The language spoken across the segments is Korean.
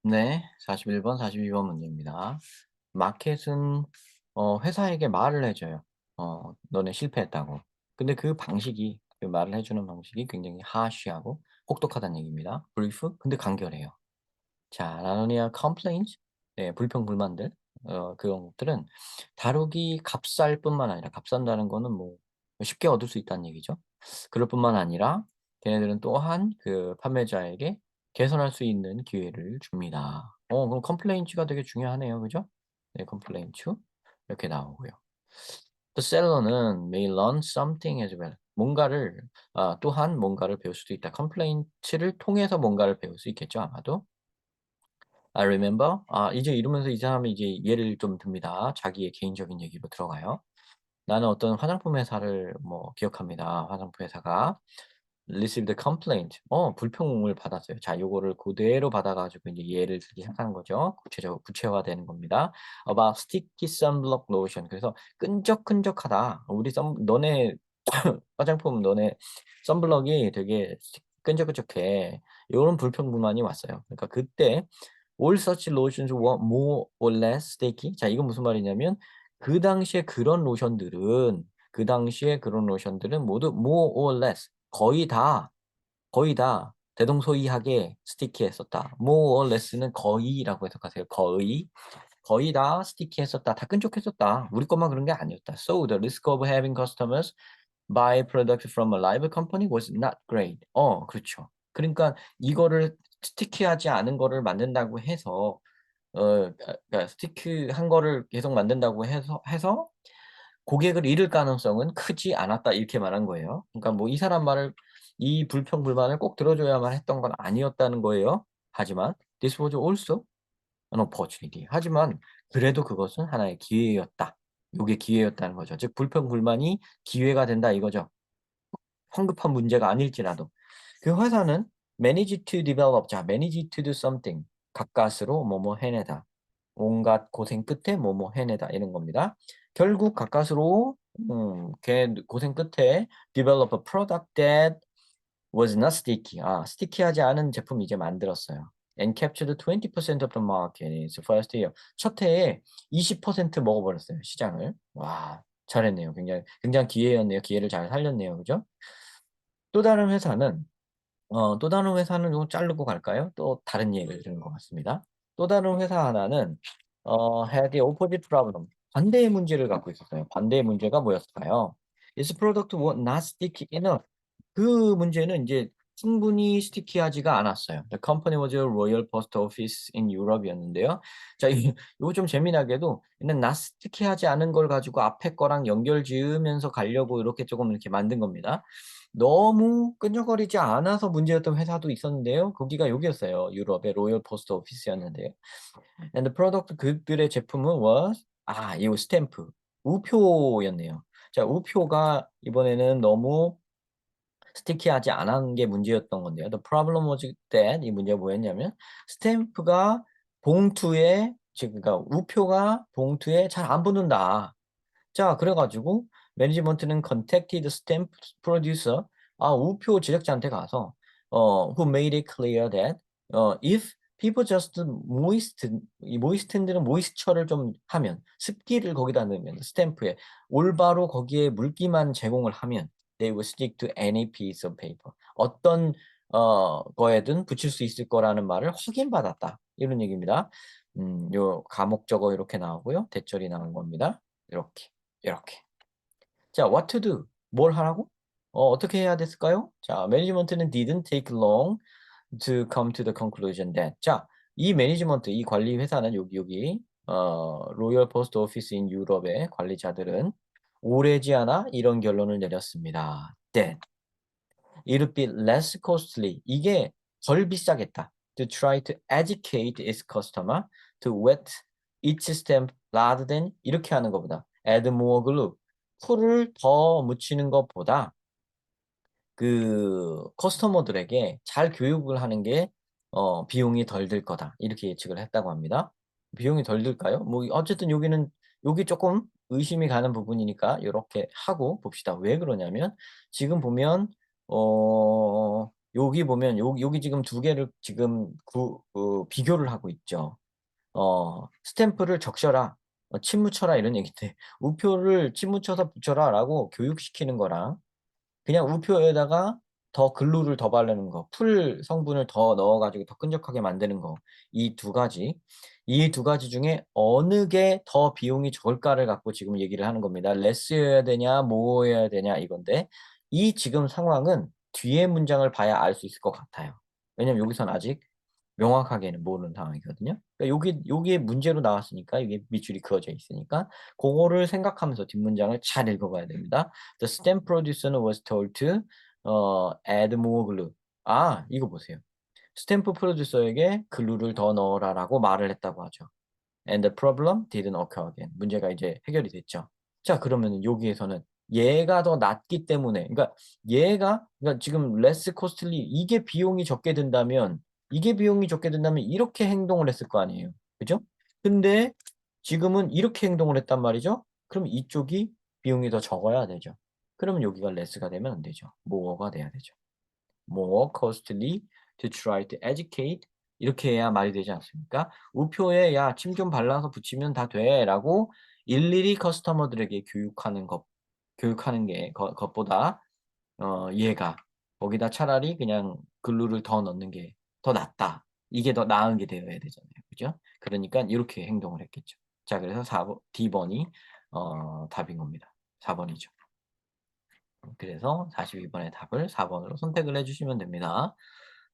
네. 41번, 42번 문제입니다. 마켓은 회사에게 말을 해 줘요. "너네 실패했다."고. 근데 그 말을 해 주는 방식이 굉장히 harsh하고 혹독하다는 얘기입니다. brief 근데 간결해요. 자, 나누니아 complaints 네, 불평 불만들 그런 것들은 다루기 값쌀 뿐만 아니라 값싼다는 거는 뭐 쉽게 얻을 수 있다는 얘기죠. 그럴 뿐만 아니라 걔네들은 또한 그 판매자에게 개선할 수 있는 기회를 줍니다. 그럼 컴플레인츠가 되게 중요하네요. 그죠? 네, 컴플레인츠 이렇게 나오고요. The seller는 may learn something as well. 또한 뭔가를 배울 수도 있다. 컴플레인츠를 통해서 뭔가를 배울 수 있겠죠, 아마도. I remember. 이제 이러면서 이 사람이 이제 예를 좀 듭니다. 자기의 개인적인 얘기로 들어가요. 나는 어떤 화장품 회사를 뭐 기억합니다. 화장품 회사가 received a complaint. 불평을 받았어요. 자, 요거를 그대로 받아 가지고 인제 예를 들기 시작하는 거죠. 구체화되는 겁니다. About sticky sunblock lotion. 그래서 "끈적끈적하다. 우리 선 너네 화장품 너네 선블럭이 되게 끈적끈적해." 요런 불평 불만이 왔어요. 그러니까 그때 All such lotions were more or less sticky. 자, 이건 무슨 말이냐면 그 당시에 그런 로션들은 모두 more or less 거의 다 대동소이하게 스티키했었다. more or less는 거의라고 해석하세요. 거의. 거의 다 스티키했었다. 다 끈적했었다. 우리 것만 그런 게 아니었다. So the risk of having customers buy products from a rival company was not great. 그렇죠. 그러니까 이거를 스티키하지 않은 거를 만든다고 해서 그러니까 스티키한 거를 계속 만든다고 해서 고객을 잃을 가능성은 크지 않았다 이렇게 말한 거예요. 그러니까 뭐 이 불평 불만을 꼭 들어줘야만 했던 건 아니었다는 거예요. 하지만 this was also an opportunity. 하지만 그래도 그것은 하나의 기회였다. 요게 기회였다는 거죠. 즉 불평 불만이 기회가 된다 이거죠. 황급한 문제가 아닐지라도. 그 회사는 manage to develop 자 manage to do something 가까스로 뭐뭐 해내다. 온갖 고생 끝에 뭐뭐 해내다 이런 겁니다. 결국 가까스로 걔 고생 끝에 develop a product that was not sticky. 스티키하지 않은 제품 이제 만들었어요. And captured 20% of the market in its first year. 첫 해에 20% 먹어버렸어요, 시장을. 와, 잘했네요. 굉장히 기회였네요. 기회를 잘 살렸네요. 그죠? 또 다른 회사는 또 다른 회사는 좀 자르고 갈까요? 또 다른 예를 드는 것 같습니다. 또 다른 회사 하나는 had the opposite problem. 반대의 문제를 갖고 있었어요. 반대의 문제가 뭐였을까요? Its product was not sticky enough. 그 문제는 이제 충분히 스티키하지가 않았어요. The company was a royal post office in Europe이었는데요. 자, 이거 좀 재미나게도 얘는 not 스티키하지 않은 걸 가지고 앞에 거랑 연결 지으면서 가려고 이렇게 조금 이렇게 만든 겁니다. 너무 끈적거리지 않아서 문제였던 회사도 있었는데요. 거기가 여기였어요. 유럽의 로열 포스트 오피스였는데요. And the product 그들의 제품은 이거 스탬프, 우표였네요. 자, 우표가 이번에는 너무 스티키하지 않은 게 문제였던 건데요. The problem was that 이 문제가 뭐였냐면 스탬프가 봉투에 그러니까 우표가 봉투에 잘 안 붙는다. 자, 그래 가지고 매니지먼트는 contacted stamp producer 우표 제작자한테 가서 who made it clear that if people just 이 moistened는 모이스처를 좀 하면 습기를 거기다 넣으면 스탬프에 올바로 거기에 물기만 제공을 하면 they will stick to any piece of paper. 어떤 거에든 붙일 수 있을 거라는 말을 확인받았다. 이런 얘기입니다. 요 가목적어 이렇게 나오고요. 대절이 나온 겁니다. 이렇게. 이렇게. 자, what to do. 뭘 하라고? 어떻게 해야 됐을까요? 자, management는 didn't take long to come to the conclusion that. 자, 이 매니지먼트, 이 관리 회사는 여기 로열 포스트 오피스 인 유럽의 관리자들은 오래지 않아 이런 결론을 내렸습니다. that it would be less costly. 이게 덜 비싸겠다. To try to educate its customer to wet each stamp rather than 이렇게 하는 것보다 add more glue. 풀을 더 묻히는 것보다 그 커스터머들에게 잘 교육을 하는 게 비용이 덜 들 거다. 이렇게 예측을 했다고 합니다. 비용이 덜 들까요? 뭐 어쨌든 요게 쪼끔 의심이 가는 부분이니까 요렇게 하고 봅시다. 왜 그러냐면 지금 보면 여기 보면 여기 지금 두 개를 지금 비교를 하고 있죠. 스탬프를 적셔라. 침 묻혀라 이런 얘기인데 우표를 침 묻혀서 붙여라라고 교육시키는 거랑 그냥 우표에다가 더 글루를 더 바르는 거, 풀 성분을 더 넣어 가지고 더 끈적하게 만드는 거. 이 두 가지 중에 어느 게 더 비용이 적을까를 갖고 지금 얘기를 하는 겁니다. less여야 되냐 more여야 되냐 이건데 이 지금 상황은 뒤에 문장을 봐야 알 수 있을 것 같아요. 왜냐면 여기선 아직 명확하게는 모르는 상황이거든요. 그러니까 요게 문제로 나왔으니까 이게 밑줄이 그어져 있으니까 고거를 생각하면서 뒷문장을 잘 읽어봐야 됩니다. The stamp producer was told to add more glue. 아, 이거 보세요. 스탬프 프로듀서에게 글루를 더 넣어라라고 말을 했다고 하죠. And the problem didn't occur again. 문제가 이제 해결이 됐죠. 자, 그러면은 여기에서는 얘가 더 낫기 때문에, 그러니까 지금 less costly 이게 비용이 적게 든다면 이렇게 행동을 했을 거 아니에요. 그죠? 근데 지금은 이렇게 행동을 했단 말이죠. 그럼 이쪽이 비용이 더 적어야 되죠. 그러면 여기가 less가 되면 안 되죠. more가 돼야 되죠. more costly to try to educate 이렇게 해야 말이 되지 않습니까? 우표에 "야 침 좀 발라서 붙이면 다 돼."라고 일일이 커스터머들에게 교육하는 게 것보다 얘가 거기다 차라리 그냥 글루를 더 넣는 게 더 낫다. 이게 더 나은 게 되어야 되잖아요. 그죠? 그러니깐 이렇게 행동을 했겠죠. 자 그래서 4번 D번이 답인 겁니다. 4번이죠. 그래서 42번의 답을 4번으로 선택을 해 주시면 됩니다.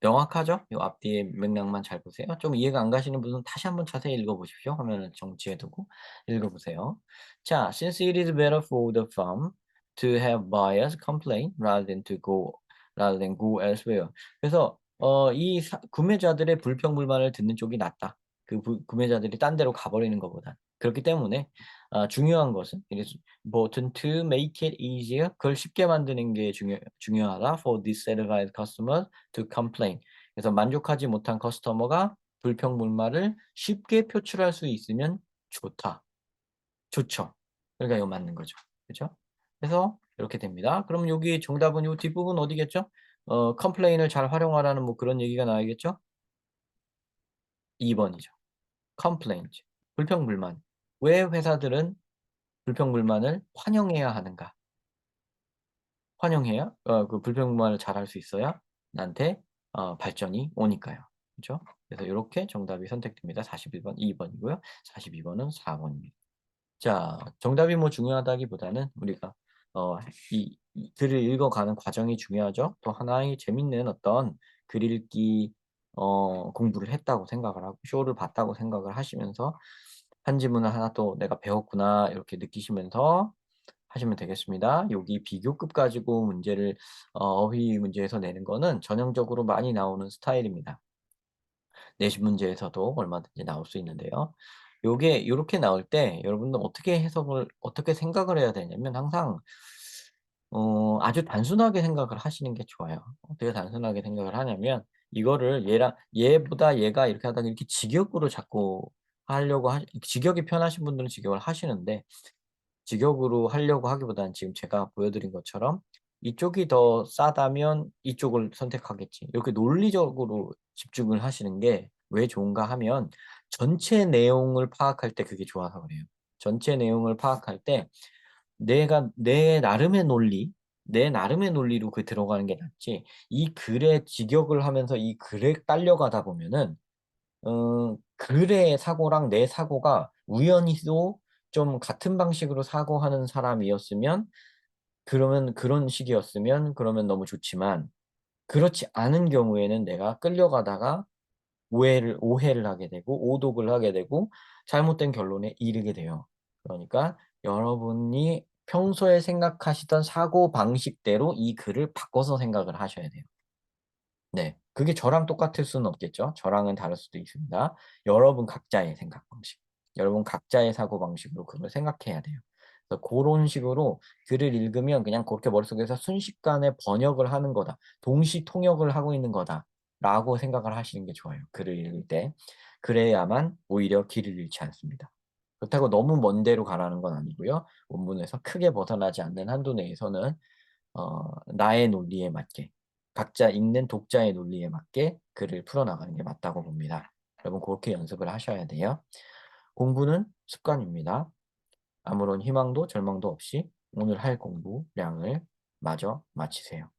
명확하죠? 요 앞뒤의 맥락만 잘 보세요. 좀 이해가 안 가시는 분은 다시 한번 자세히 읽어 보십시오. 화면을 정지해 두고 읽어 보세요. 자, since it is better for the firm to have buyers complain rather than go elsewhere. 그래서 구매자들의 불평불만을 듣는 쪽이 낫다. 구매자들이 딴 데로 가버리는 것보다. 그렇기 때문에 중요한 것은 it is important to make it easier. 그걸 쉽게 만드는 게 중요하다. For dissatisfied customers to complain. 그래서 만족하지 못한 커스터머가 불평불만을 쉽게 표출할 수 있으면 좋다. 좋죠. 그러니까 이거 맞는 거죠. 그죠? 그래서 이렇게 됩니다. 그럼 여기 정답은 요 뒷부분 어디겠죠? complain을 잘 활용하라는 뭐 그런 얘기가 나와야겠죠? 2 번이죠. complaint. 불평불만. 왜 회사들은 불평불만을 환영해야 하는가? 환영해야 그 불평불만을 잘할 수 있어야 나한테 발전이 오니까요. 그죠? 그래서 요렇게 정답이 선택됩니다. 41번 2번이고요. 42번은 4번입니다. 자, 정답이 뭐 중요하다기보다는 우리가 이 글을 읽어가는 과정이 중요하죠. 또 하나의 재밌는 어떤 글 읽기 공부를 했다고 생각을 하고 쇼를 봤다고 생각을 하시면서 '한 지문을 하나 또 내가 배웠구나.' 이렇게 느끼시면서 하시면 되겠습니다. 여기 비교급 가지고 문제를 어휘 문제에서 내는 거는 전형적으로 많이 나오는 스타일입니다. 내신 문제에서도 얼마든지 나올 수 있는데요. 요게 요렇게 나올 때 여러분들 어떻게 생각을 해야 되냐면 항상 아주 단순하게 생각을 하시는 게 좋아요. 어떻게 단순하게 생각을 하냐면 이거를 얘보다 얘가 이렇게 하다가 이렇게 직역으로 자꾸 직역이 편하신 분들은 직역을 하시는데 직역으로 하려고 하기보다는 지금 제가 보여드린 것처럼 '이쪽이 더 싸다면 이쪽을 선택하겠지.' 이렇게 논리적으로 집중을 하시는 게 왜 좋은가 하면 전체 내용을 파악할 때 그게 좋아서 그래요. 전체 내용을 파악할 때 내가 내 나름의 논리로 들어가는 게 낫지 이 글에 직역을 하면서 이 글에 딸려가다 보면은 글의 사고랑 내 사고가 우연히도 좀 같은 방식으로 사고하는 사람이었으면 그런 식이었으면 그러면 너무 좋지만 그렇지 않은 경우에는 내가 끌려가다가 오해를 하게 되고 오독을 하게 되고 잘못된 결론에 이르게 돼요. 그러니까 여러분이 평소에 생각하시던 사고방식대로 이 글을 바꿔서 생각을 하셔야 돼요. 네. 그게 저랑 똑같을 수는 없겠죠. 저랑은 다를 수도 있습니다. 여러분 각자의 생각 방식, 여러분 각자의 사고방식으로 그걸 생각해야 돼요. 그래서 고런 식으로 글을 읽으면 그냥 그렇게 머릿속에서 순식간에 번역을 하는 거다. 동시 통역을 하고 있는 거다라고 생각을 하시는 게 좋아요, 글을 읽을 때. 그래야만 오히려 길을 잃지 않습니다. 그렇다고 너무 먼 데로 가라는 건 아니고요. 원문에서 크게 벗어나지 않는 한도 내에서는 나의 논리에 맞게 각자 읽는 독자의 논리에 맞게 글을 풀어나가는 게 맞다고 봅니다. 여러분 그렇게 연습을 하셔야 돼요. 공부는 습관입니다. 아무런 희망도 절망도 없이 오늘 할 공부량을 마저 마치세요.